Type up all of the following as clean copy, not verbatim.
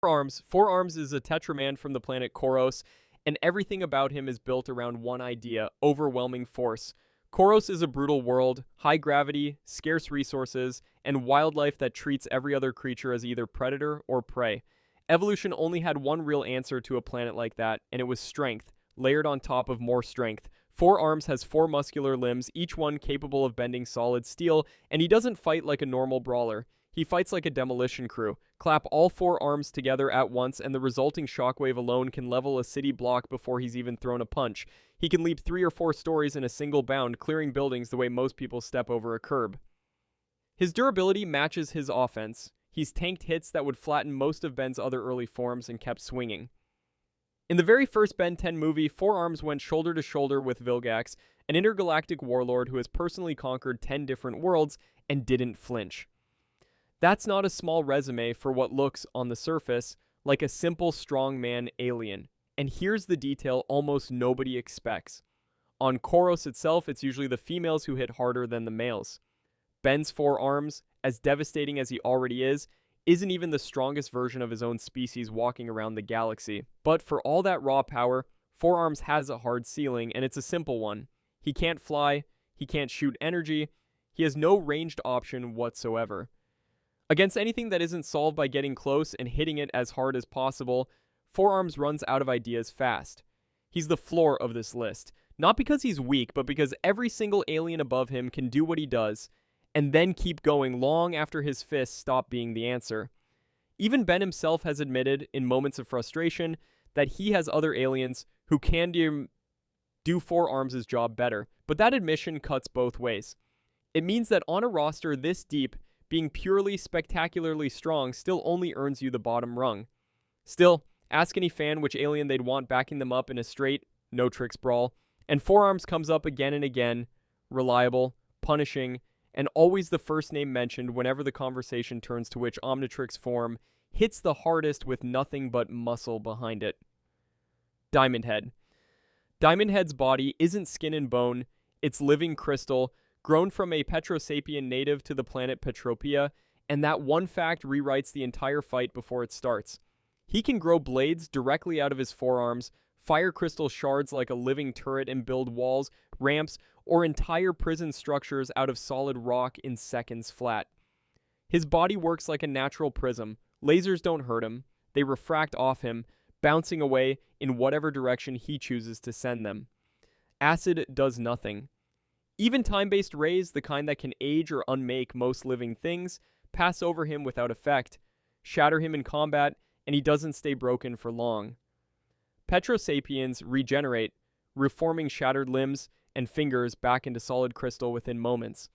Four Arms. Four Arms is a Tetraman from the planet Koros, and everything about him is built around one idea: overwhelming force. Koros is a brutal world, high gravity, scarce resources, and wildlife that treats every other creature as either predator or prey. Evolution only had one real answer to a planet like that, and it was strength, layered on top of more strength. Four Arms has four muscular limbs, each one capable of bending solid steel, and he doesn't fight like a normal brawler. He fights like a demolition crew. Clap all four arms together at once, and the resulting shockwave alone can level a city block before he's even thrown a punch. He can leap 3 or 4 stories in a single bound, clearing buildings the way most people step over a curb. His durability matches his offense. He's tanked hits that would flatten most of Ben's other early forms and kept swinging. In the very first Ben 10 movie, Four-Arms went shoulder to shoulder with Vilgax, an intergalactic warlord who has personally conquered 10 different worlds and didn't flinch. That's not a small resume for what looks, on the surface, like a simple strongman alien. And here's the detail almost nobody expects. On Koros itself, it's usually the females who hit harder than the males. Ben's Four-Arms, as devastating as he already is, isn't even the strongest version of his own species walking around the galaxy. But for all that raw power, Four-Arms has a hard ceiling, and it's a simple one. He can't fly, he can't shoot energy, he has no ranged option whatsoever. Against anything that isn't solved by getting close and hitting it as hard as possible, Four-Arms runs out of ideas fast. He's the floor of this list. Not because he's weak, but because every single alien above him can do what he does, and then keep going long after his fists stop being the answer. Even Ben himself has admitted, in moments of frustration, that he has other aliens who can do Four-Arms' job better, but that admission cuts both ways. It means that on a roster this deep, being purely spectacularly strong still only earns you the bottom rung. Still, ask any fan which alien they'd want backing them up in a straight, no-tricks brawl, and Four-Arms comes up again and again, reliable, punishing, and always the first name mentioned whenever the conversation turns to which Omnitrix form hits the hardest with nothing but muscle behind it. Diamondhead. Diamondhead's body isn't skin and bone, it's living crystal, grown from a Petrosapien native to the planet Petropia, and that one fact rewrites the entire fight before it starts. He can grow blades directly out of his forearms, fire crystal shards like a living turret, and build walls, ramps, or entire prison structures out of solid rock in seconds flat. His body works like a natural prism. Lasers don't hurt him, they refract off him, bouncing away in whatever direction he chooses to send them. Acid does nothing. Even time-based rays, the kind that can age or unmake most living things, pass over him without effect, shatter him in combat, and he doesn't stay broken for long. Petrosapiens regenerate, reforming shattered limbs and fingers back into solid crystal within moments.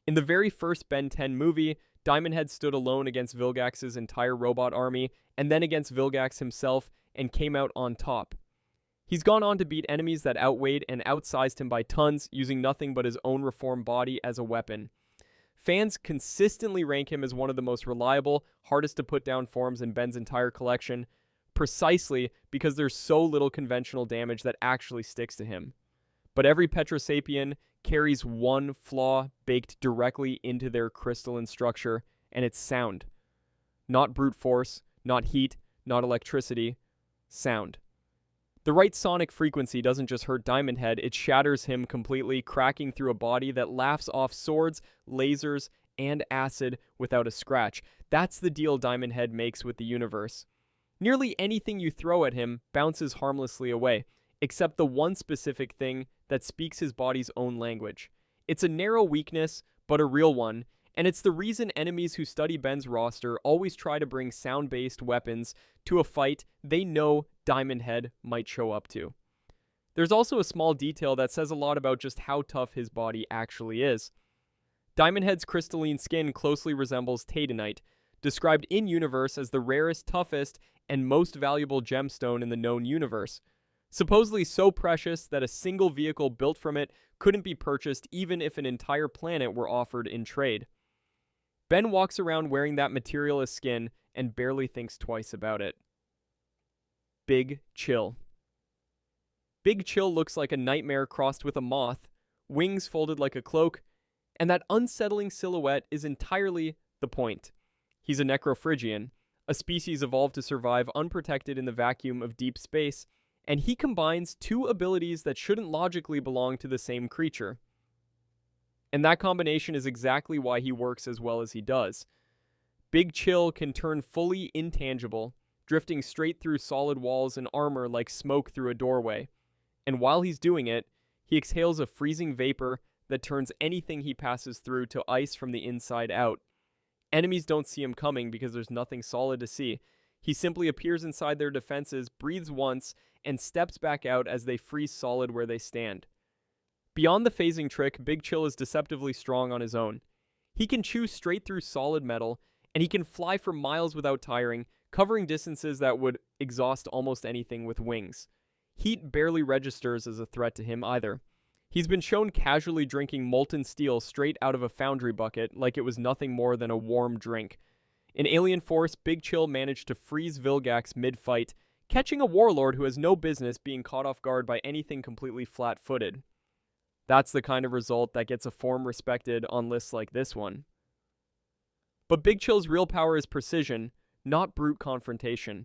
In the very first Ben 10 movie, Diamondhead stood alone against Vilgax's entire robot army, and then against Vilgax himself, and came out on top. He's gone on to beat enemies that outweighed and outsized him by tons, using nothing but his own reformed body as a weapon. Fans consistently rank him as one of the most reliable, hardest to put down forms in Ben's entire collection, precisely because there's so little conventional damage that actually sticks to him. But every Petrosapien carries one flaw baked directly into their crystalline structure, and it's sound. Not brute force, not heat, not electricity, sound. The right sonic frequency doesn't just hurt Diamondhead, it shatters him completely, cracking through a body that laughs off swords, lasers, and acid without a scratch. That's the deal Diamondhead makes with the universe. Nearly anything you throw at him bounces harmlessly away, except the one specific thing that speaks his body's own language. It's a narrow weakness, but a real one, and it's the reason enemies who study Ben's roster always try to bring sound-based weapons to a fight they know Diamondhead might show up to. There's also a small detail that says a lot about just how tough his body actually is. Diamondhead's crystalline skin closely resembles Tatanite, described in-universe as the rarest, toughest, and most valuable gemstone in the known universe. Supposedly so precious that a single vehicle built from it couldn't be purchased even if an entire planet were offered in trade. Ben walks around wearing that material as skin and barely thinks twice about it. Big Chill. Big Chill looks like a nightmare crossed with a moth, wings folded like a cloak, and that unsettling silhouette is entirely the point. He's a necrophrygian, a species evolved to survive unprotected in the vacuum of deep space, and he combines two abilities that shouldn't logically belong to the same creature. And that combination is exactly why he works as well as he does. Big Chill can turn fully intangible, drifting straight through solid walls and armor like smoke through a doorway. And while he's doing it, he exhales a freezing vapor that turns anything he passes through to ice from the inside out. Enemies don't see him coming because there's nothing solid to see. He simply appears inside their defenses, breathes once, and steps back out as they freeze solid where they stand. Beyond the phasing trick, Big Chill is deceptively strong on his own. He can chew straight through solid metal, and he can fly for miles without tiring, covering distances that would exhaust almost anything with wings. Heat barely registers as a threat to him either. He's been shown casually drinking molten steel straight out of a foundry bucket like it was nothing more than a warm drink. In Alien Force, Big Chill managed to freeze Vilgax mid-fight, catching a warlord who has no business being caught off guard by anything completely flat-footed. That's the kind of result that gets a form respected on lists like this one. But Big Chill's real power is precision, not brute confrontation.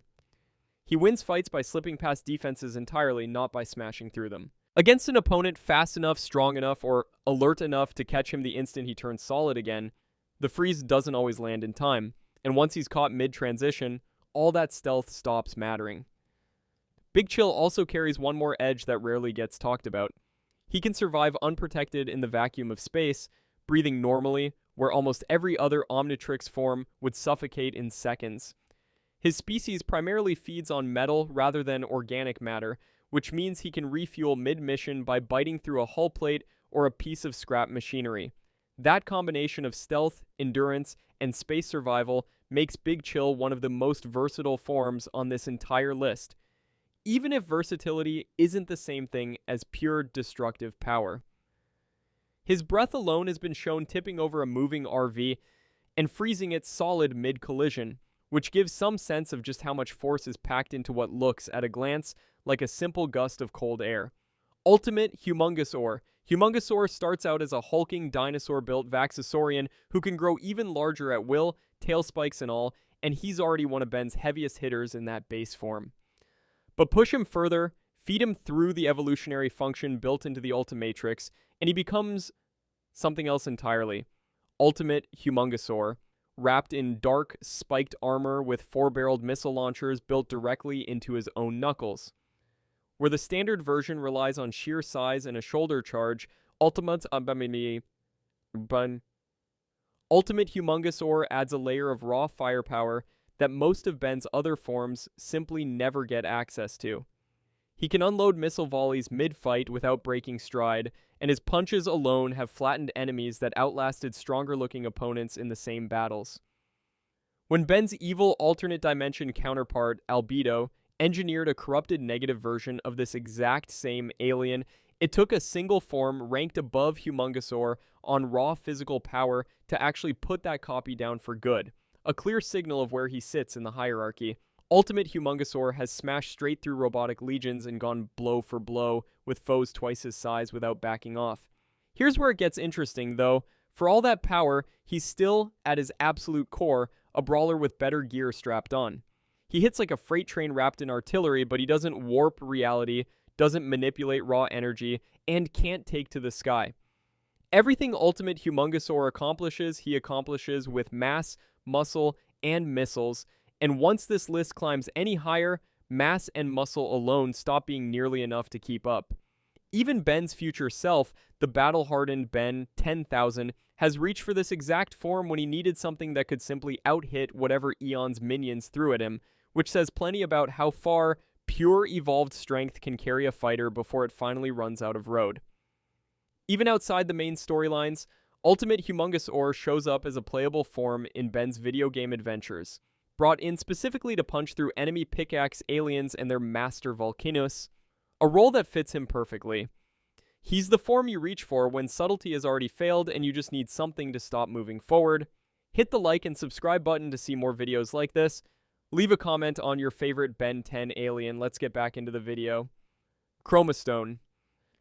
He wins fights by slipping past defenses entirely, not by smashing through them. Against an opponent fast enough, strong enough, or alert enough to catch him the instant he turns solid again, the freeze doesn't always land in time, and once he's caught mid-transition, all that stealth stops mattering. Big Chill also carries one more edge that rarely gets talked about. He can survive unprotected in the vacuum of space, breathing normally, where almost every other Omnitrix form would suffocate in seconds. His species primarily feeds on metal rather than organic matter, which means he can refuel mid-mission by biting through a hull plate or a piece of scrap machinery. That combination of stealth, endurance, and space survival makes Big Chill one of the most versatile forms on this entire list, even if versatility isn't the same thing as pure destructive power. His breath alone has been shown tipping over a moving RV and freezing it solid mid-collision, which gives some sense of just how much force is packed into what looks, at a glance, like a simple gust of cold air. Ultimate Humungousaur. Humungousaur starts out as a hulking dinosaur-built Vaxasaurian who can grow even larger at will, tail spikes and all, and he's already one of Ben's heaviest hitters in that base form. But push him further, feed him through the evolutionary function built into the Ultimatrix, and he becomes something else entirely. Ultimate Humungousaur, wrapped in dark, spiked armor with four-barreled missile launchers built directly into his own knuckles. Where the standard version relies on sheer size and a shoulder charge, Ultimate Humungousaur adds a layer of raw firepower that most of Ben's other forms simply never get access to. He can unload missile volleys mid-fight without breaking stride, and his punches alone have flattened enemies that outlasted stronger-looking opponents in the same battles. When Ben's evil alternate dimension counterpart, Albedo, engineered a corrupted negative version of this exact same alien, it took a single form ranked above Humungousaur on raw physical power to actually put that copy down for good, a clear signal of where he sits in the hierarchy. Ultimate Humungousaur has smashed straight through robotic legions and gone blow for blow with foes twice his size without backing off. Here's where it gets interesting, though. For all that power, he's still, at his absolute core, a brawler with better gear strapped on. He hits like a freight train wrapped in artillery, but he doesn't warp reality, doesn't manipulate raw energy, and can't take to the sky. Everything Ultimate Humungousaur accomplishes, he accomplishes with mass, muscle, and missiles, and once this list climbs any higher, mass and muscle alone stop being nearly enough to keep up. Even Ben's future self, the battle-hardened Ben 10,000, has reached for this exact form when he needed something that could simply out-hit whatever Eon's minions threw at him, which says plenty about how far pure evolved strength can carry a fighter before it finally runs out of road. Even outside the main storylines, Ultimate Humungousaur shows up as a playable form in Ben's video game adventures, brought in specifically to punch through enemy pickaxe aliens and their master Volcanus, a role that fits him perfectly. He's the form you reach for when subtlety has already failed and you just need something to stop moving forward. Hit the like and subscribe button to see more videos like this. Leave a comment on your favorite Ben 10 alien. Let's get back into the video. Chromastone.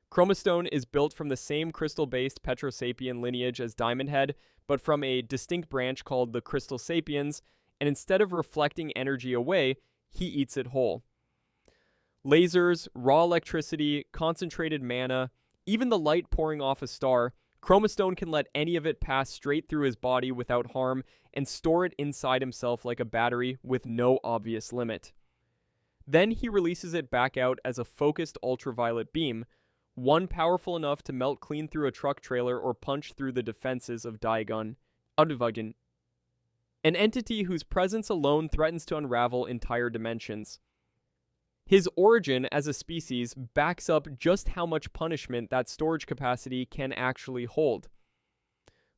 Chromastone is built from the same crystal-based Petrosapien lineage as Diamondhead, but from a distinct branch called the Crystal Sapiens, and instead of reflecting energy away, he eats it whole. Lasers, raw electricity, concentrated mana, even the light pouring off a star, Chromastone can let any of it pass straight through his body without harm and store it inside himself like a battery with no obvious limit. Then he releases it back out as a focused ultraviolet beam, one powerful enough to melt clean through a truck trailer or punch through the defenses of Daigon, an entity whose presence alone threatens to unravel entire dimensions. His origin as a species backs up just how much punishment that storage capacity can actually hold.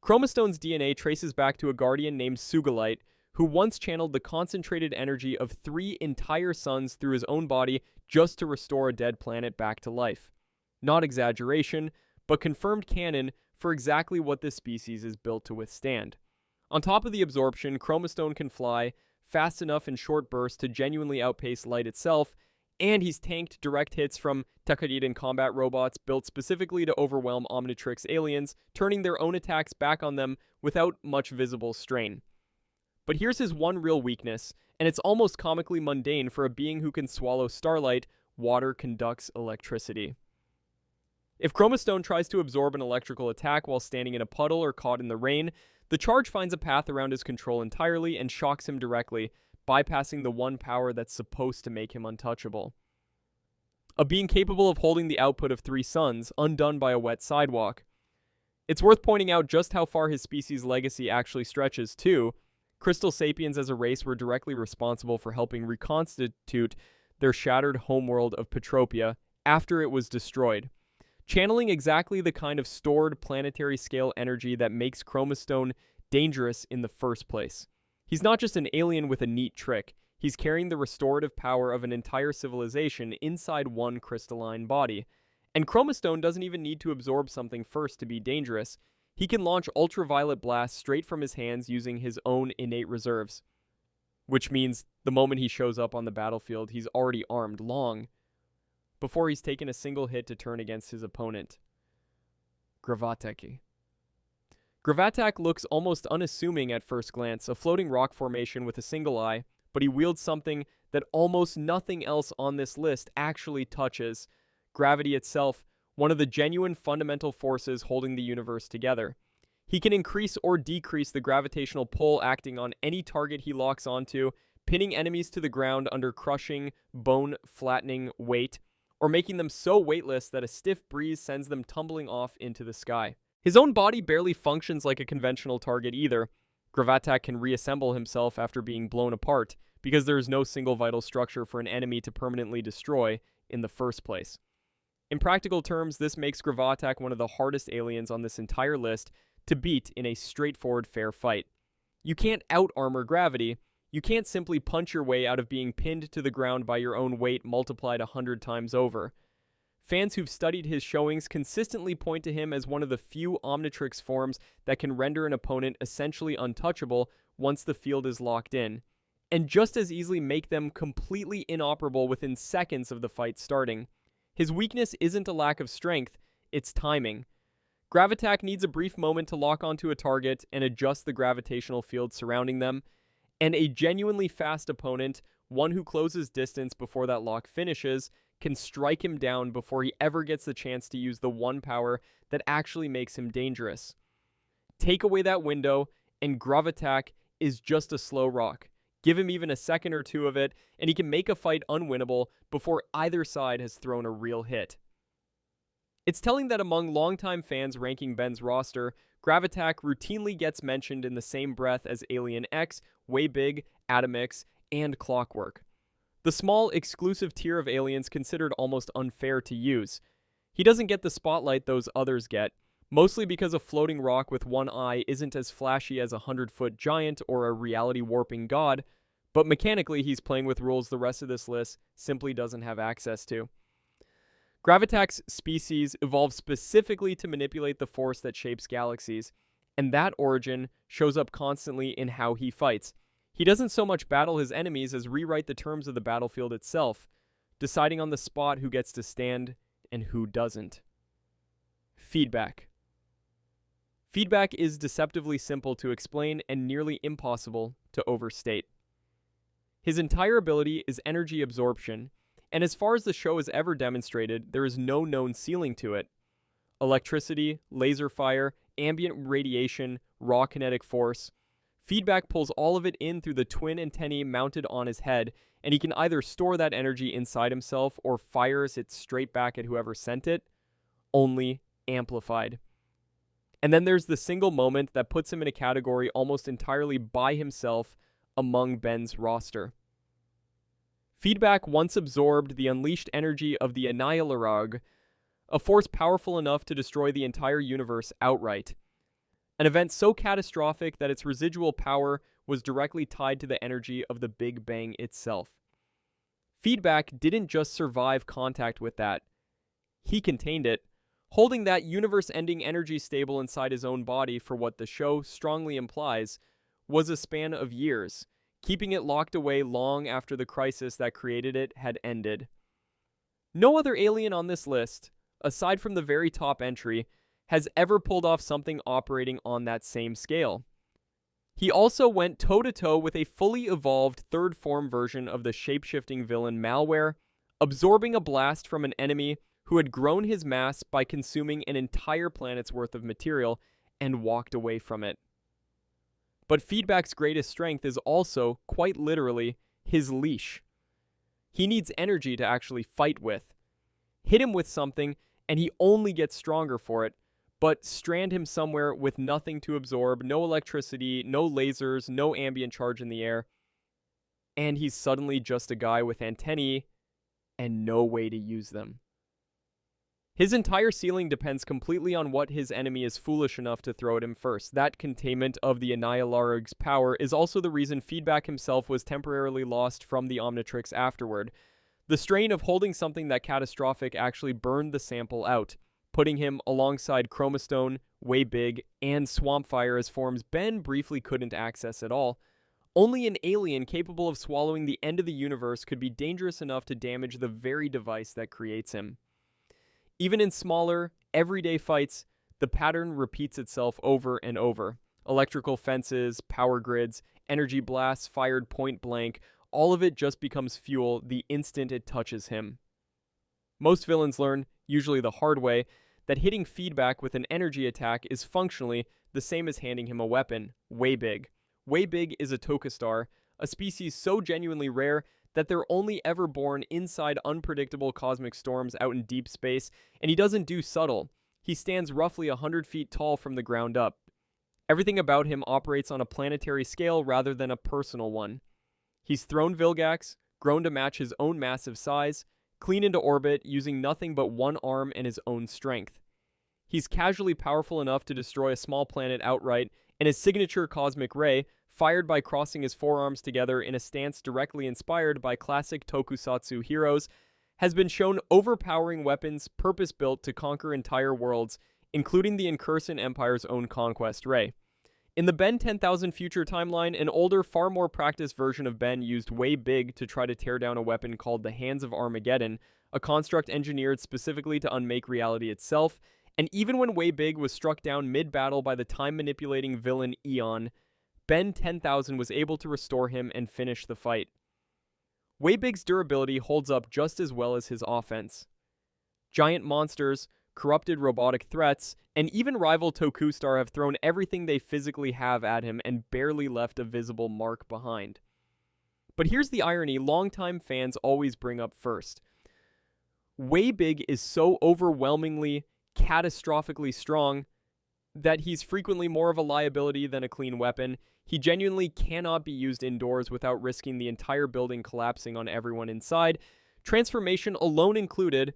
Chromastone's DNA traces back to a guardian named Sugalite, who once channeled the concentrated energy of 3 entire suns through his own body just to restore a dead planet back to life. Not exaggeration, but confirmed canon for exactly what this species is built to withstand. On top of the absorption, Chromastone can fly fast enough in short bursts to genuinely outpace light itself, and he's tanked direct hits from Takaridan combat robots built specifically to overwhelm Omnitrix aliens, turning their own attacks back on them without much visible strain. But here's his one real weakness, and it's almost comically mundane for a being who can swallow starlight. Water conducts electricity. If Chromastone tries to absorb an electrical attack while standing in a puddle or caught in the rain, the charge finds a path around his control entirely and shocks him directly, bypassing the one power that's supposed to make him untouchable. A being capable of holding the output of 3 suns, undone by a wet sidewalk. It's worth pointing out just how far his species' legacy actually stretches, too. Crystal Sapiens as a race were directly responsible for helping reconstitute their shattered homeworld of Petropia after it was destroyed, channeling exactly the kind of stored planetary-scale energy that makes Chromastone dangerous in the first place. He's not just an alien with a neat trick, he's carrying the restorative power of an entire civilization inside one crystalline body. And Chromastone doesn't even need to absorb something first to be dangerous. He can launch ultraviolet blasts straight from his hands using his own innate reserves. Which means the moment he shows up on the battlefield, he's already armed long, before he's taken a single hit to turn against his opponent. Gravattack. Gravattack looks almost unassuming at first glance, a floating rock formation with a single eye, but he wields something that almost nothing else on this list actually touches: gravity itself, one of the genuine fundamental forces holding the universe together. He can increase or decrease the gravitational pull acting on any target he locks onto, pinning enemies to the ground under crushing, bone-flattening weight, or making them so weightless that a stiff breeze sends them tumbling off into the sky. His own body barely functions like a conventional target either. Gravattack can reassemble himself after being blown apart, because there is no single vital structure for an enemy to permanently destroy in the first place. In practical terms, this makes Gravattack one of the hardest aliens on this entire list to beat in a straightforward fair fight. You can't out-armor gravity. You can't simply punch your way out of being pinned to the ground by your own weight multiplied 100 times over. Fans who've studied his showings consistently point to him as one of the few Omnitrix forms that can render an opponent essentially untouchable once the field is locked in, and just as easily make them completely inoperable within seconds of the fight starting. His weakness isn't a lack of strength, it's timing. Gravattack needs a brief moment to lock onto a target and adjust the gravitational field surrounding them, and a genuinely fast opponent, one who closes distance before that lock finishes, can strike him down before he ever gets the chance to use the one power that actually makes him dangerous. Take away that window, and Gravattack is just a slow rock. Give him even a second or two of it, and he can make a fight unwinnable before either side has thrown a real hit. It's telling that among longtime fans ranking Ben's roster, Gravattack routinely gets mentioned in the same breath as Alien X, Waybig, Atomix, and Clockwork. The small, exclusive tier of aliens considered almost unfair to use. He doesn't get the spotlight those others get, mostly because a floating rock with one eye isn't as flashy as a 100-foot giant or a reality-warping god, but mechanically he's playing with rules the rest of this list simply doesn't have access to. Gravattack's species evolved specifically to manipulate the force that shapes galaxies, and that origin shows up constantly in how he fights. He doesn't so much battle his enemies as rewrite the terms of the battlefield itself, deciding on the spot who gets to stand and who doesn't. Feedback. Feedback is deceptively simple to explain and nearly impossible to overstate. His entire ability is energy absorption, and as far as the show has ever demonstrated, there is no known ceiling to it. Electricity, laser fire, ambient radiation, raw kinetic force. Feedback pulls all of it in through the twin antennae mounted on his head, and he can either store that energy inside himself or fires it straight back at whoever sent it, only amplified. And then there's the single moment that puts him in a category almost entirely by himself among Ben's roster. Feedback once absorbed the unleashed energy of the Annihilarog, a force powerful enough to destroy the entire universe outright. An event so catastrophic that its residual power was directly tied to the energy of the Big Bang itself. Feedback didn't just survive contact with that. He contained it, holding that universe-ending energy stable inside his own body for what the show strongly implies was a span of years, keeping it locked away long after the crisis that created it had ended. No other alien on this list, aside from the very top entry, has ever pulled off something operating on that same scale. He also went toe-to-toe with a fully evolved third-form version of the shape-shifting villain Malware, absorbing a blast from an enemy who had grown his mass by consuming an entire planet's worth of material and walked away from it. But Feedback's greatest strength is also, quite literally, his leash. He needs energy to actually fight with. Hit him with something, and he only gets stronger for it, but strand him somewhere with nothing to absorb, no electricity, no lasers, no ambient charge in the air, and he's suddenly just a guy with antennae and no way to use them. His entire ceiling depends completely on what his enemy is foolish enough to throw at him first. That containment of the Annihilarog's power is also the reason Feedback himself was temporarily lost from the Omnitrix afterward. The strain of holding something that catastrophic actually burned the sample out, putting him alongside Chromastone, Way Big, and Swampfire as forms Ben briefly couldn't access at all. Only an alien capable of swallowing the end of the universe could be dangerous enough to damage the very device that creates him. Even in smaller, everyday fights, the pattern repeats itself over and over. Electrical fences, power grids, energy blasts fired point blank, all of it just becomes fuel the instant it touches him. Most villains learn, usually the hard way, that hitting Feedback with an energy attack is functionally the same as handing him a weapon, Way Big. Way Big is a Tokastar, a species so genuinely rare that they're only ever born inside unpredictable cosmic storms out in deep space, and he doesn't do subtle. He stands roughly 100 feet tall from the ground up. Everything about him operates on a planetary scale rather than a personal one. He's thrown Vilgax, grown to match his own massive size, clean into orbit using nothing but one arm and his own strength. He's casually powerful enough to destroy a small planet outright, and his signature cosmic ray, fired by crossing his forearms together in a stance directly inspired by classic tokusatsu heroes, has been shown overpowering weapons purpose-built to conquer entire worlds, including the Incursion Empire's own Conquest Ray. In the Ben 10,000 future timeline, an older, far more practiced version of Ben used Way Big to try to tear down a weapon called the Hands of Armageddon, a construct engineered specifically to unmake reality itself, and even when Way Big was struck down mid-battle by the time-manipulating villain Eon, Ben 10,000 was able to restore him and finish the fight. Way Big's durability holds up just as well as his offense. Giant monsters, corrupted robotic threats, and even rival Tokustar have thrown everything they physically have at him and barely left a visible mark behind. But here's the irony longtime fans always bring up first. Way Big is so overwhelmingly, catastrophically strong that he's frequently more of a liability than a clean weapon. He genuinely cannot be used indoors without risking the entire building collapsing on everyone inside, transformation alone included,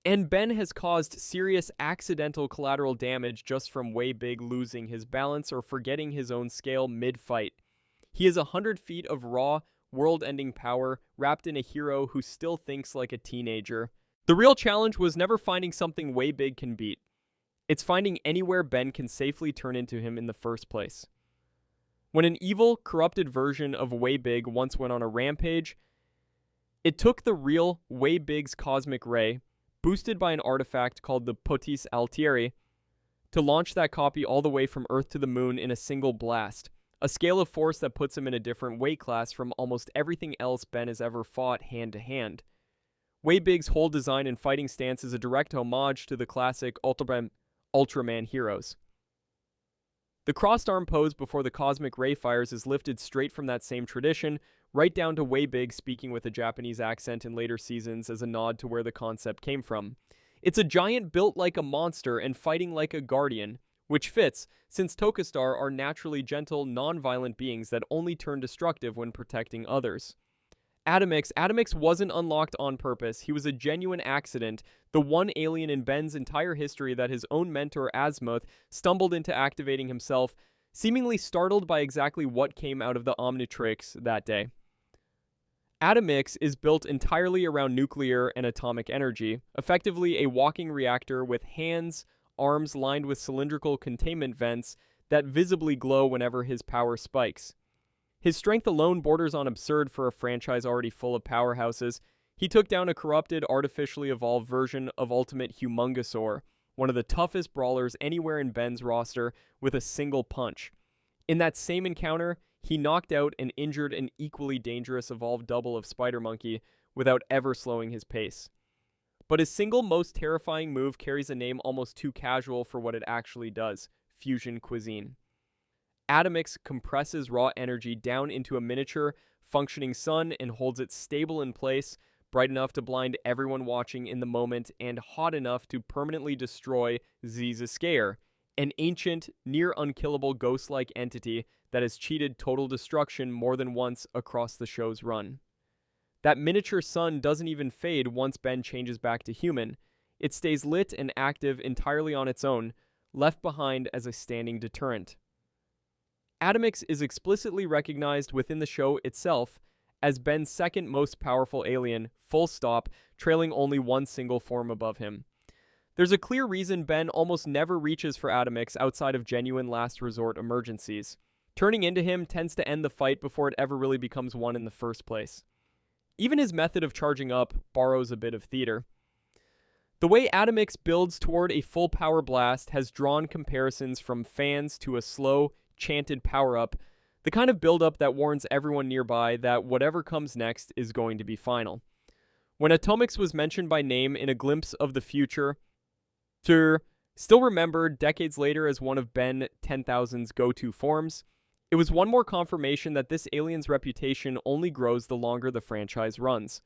and Ben has caused serious accidental collateral damage just from Way Big losing his balance or forgetting his own scale mid-fight. He is 100 feet of raw, world-ending power wrapped in a hero who still thinks like a teenager. The real challenge was never finding something Way Big can beat. It's finding anywhere Ben can safely turn into him in the first place. When an evil, corrupted version of Way Big once went on a rampage, it took the real Way Big's cosmic ray, boosted by an artifact called the Potis Altieri, to launch that copy all the way from Earth to the moon in a single blast, a scale of force that puts him in a different weight class from almost everything else Ben has ever fought hand to hand. Waybig's whole design and fighting stance is a direct homage to the classic Ultraman heroes. The crossed arm pose before the cosmic ray fires is lifted straight from that same tradition, right down to Waybig speaking with a Japanese accent in later seasons as a nod to where the concept came from. It's a giant built like a monster and fighting like a guardian, which fits, since Tokistar are naturally gentle, non-violent beings that only turn destructive when protecting others. Atomix wasn't unlocked on purpose. He was a genuine accident, the one alien in Ben's entire history that his own mentor Azimuth stumbled into activating himself, seemingly startled by exactly what came out of the Omnitrix that day. Atomix is built entirely around nuclear and atomic energy, effectively a walking reactor with hands, arms lined with cylindrical containment vents that visibly glow whenever his power spikes. His strength alone borders on absurd for a franchise already full of powerhouses. He took down a corrupted, artificially evolved version of Ultimate Humungousaur, one of the toughest brawlers anywhere in Ben's roster, with a single punch. In that same encounter, he knocked out and injured an equally dangerous evolved double of Spider Monkey without ever slowing his pace. But his single most terrifying move carries a name almost too casual for what it actually does: fusion cuisine. Atomix compresses raw energy down into a miniature, functioning sun and holds it stable in place, bright enough to blind everyone watching in the moment and hot enough to permanently destroy Zscaer, an ancient, near-unkillable ghost-like entity that has cheated total destruction more than once across the show's run. That miniature sun doesn't even fade once Ben changes back to human. It stays lit and active entirely on its own, left behind as a standing deterrent. Atomix is explicitly recognized within the show itself as Ben's second most powerful alien, full stop, trailing only one single form above him. There's a clear reason Ben almost never reaches for Atomix outside of genuine last resort emergencies. Turning into him tends to end the fight before it ever really becomes one in the first place. Even his method of charging up borrows a bit of theater. The way Atomix builds toward a full power blast has drawn comparisons from fans to a slow, chanted power-up, the kind of build-up that warns everyone nearby that whatever comes next is going to be final. When Atomix was mentioned by name in a glimpse of the future, still remembered decades later as one of Ben 10,000's go-to forms, it was one more confirmation that this alien's reputation only grows the longer the franchise runs.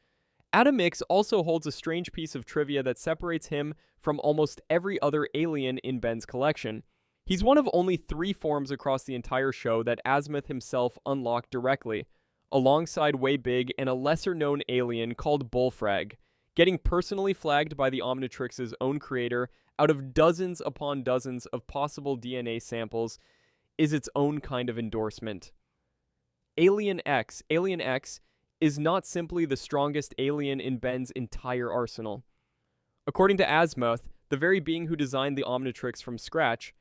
Atomix also holds a strange piece of trivia that separates him from almost every other alien in Ben's collection. He's one of only 3 forms across the entire show that Azimuth himself unlocked directly, alongside Waybig and a lesser-known alien called Bullfrag, getting personally flagged by the Omnitrix's own creator out of dozens upon dozens of possible DNA samples is its own kind of endorsement. Alien X is not simply the strongest alien in Ben's entire arsenal. According to Azimuth, the very being who designed the Omnitrix from scratch,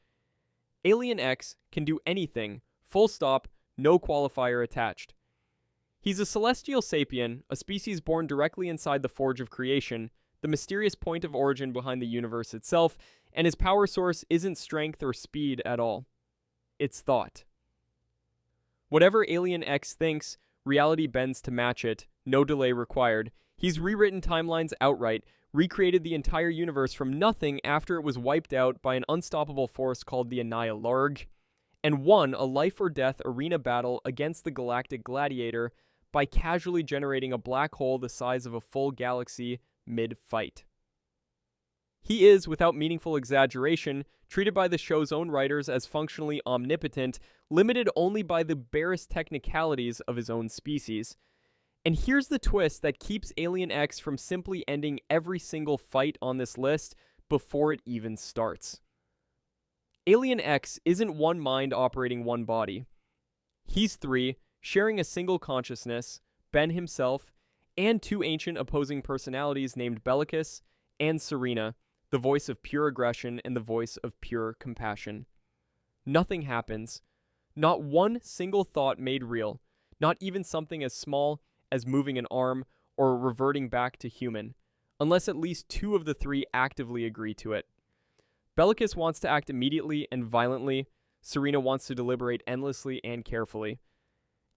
Alien X can do anything, full stop, no qualifier attached. He's a celestial sapien, a species born directly inside the forge of creation, the mysterious point of origin behind the universe itself, and his power source isn't strength or speed at all. It's thought. Whatever Alien X thinks, reality bends to match it, no delay required. He's rewritten timelines outright, recreated the entire universe from nothing after it was wiped out by an unstoppable force called the Annihilarg, and won a life-or-death arena battle against the Galactic Gladiator by casually generating a black hole the size of a full galaxy mid-fight. He is, without meaningful exaggeration, treated by the show's own writers as functionally omnipotent, limited only by the barest technicalities of his own species. And here's the twist that keeps Alien X from simply ending every single fight on this list before it even starts. Alien X isn't one mind operating one body. He's 3, sharing a single consciousness, Ben himself, and 2 ancient opposing personalities named Bellicus and Serena, the voice of pure aggression and the voice of pure compassion. Nothing happens. Not one single thought made real. Not even something as small as moving an arm or reverting back to human, unless at least 2 of the 3 actively agree to it. Bellicus wants to act immediately and violently. Serena wants to deliberate endlessly and carefully.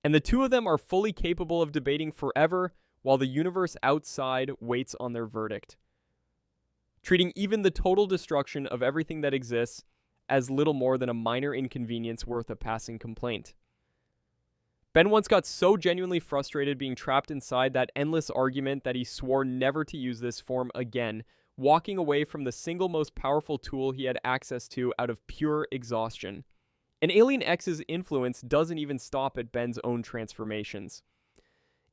And the two of them are fully capable of debating forever while the universe outside waits on their verdict, treating even the total destruction of everything that exists as little more than a minor inconvenience worth a passing complaint. Ben once got so genuinely frustrated being trapped inside that endless argument that he swore never to use this form again, walking away from the single most powerful tool he had access to out of pure exhaustion. And Alien X's influence doesn't even stop at Ben's own transformations.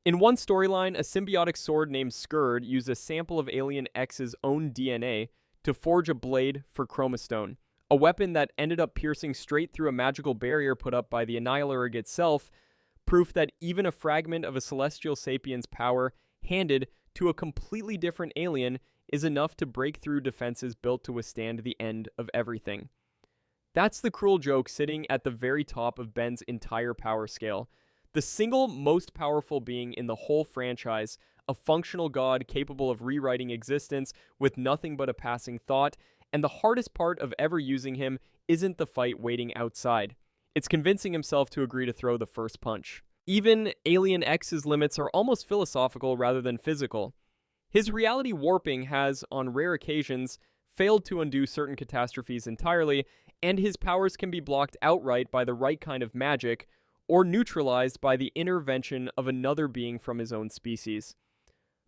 In one storyline, a symbiotic sword named Skurd used a sample of Alien X's own DNA to forge a blade for Chromastone, a weapon that ended up piercing straight through a magical barrier put up by the Annihilator itself, proof that even a fragment of a celestial sapien's power handed to a completely different alien is enough to break through defenses built to withstand the end of everything. That's the cruel joke sitting at the very top of Ben's entire power scale. The single most powerful being in the whole franchise, a functional god capable of rewriting existence with nothing but a passing thought, and the hardest part of ever using him isn't the fight waiting outside. It's convincing himself to agree to throw the first punch. Even Alien X's limits are almost philosophical rather than physical. His reality warping has, on rare occasions, failed to undo certain catastrophes entirely, and his powers can be blocked outright by the right kind of magic, or neutralized by the intervention of another being from his own species.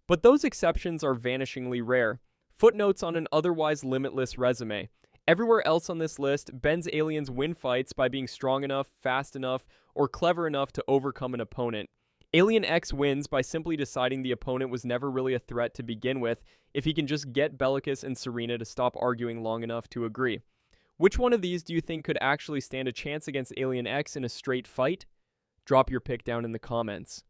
But those exceptions are vanishingly rare, footnotes on an otherwise limitless resume. Everywhere else on this list, Ben's aliens win fights by being strong enough, fast enough, or clever enough to overcome an opponent. Alien X wins by simply deciding the opponent was never really a threat to begin with, if he can just get Bellicus and Serena to stop arguing long enough to agree. Which one of these do you think could actually stand a chance against Alien X in a straight fight? Drop your pick down in the comments.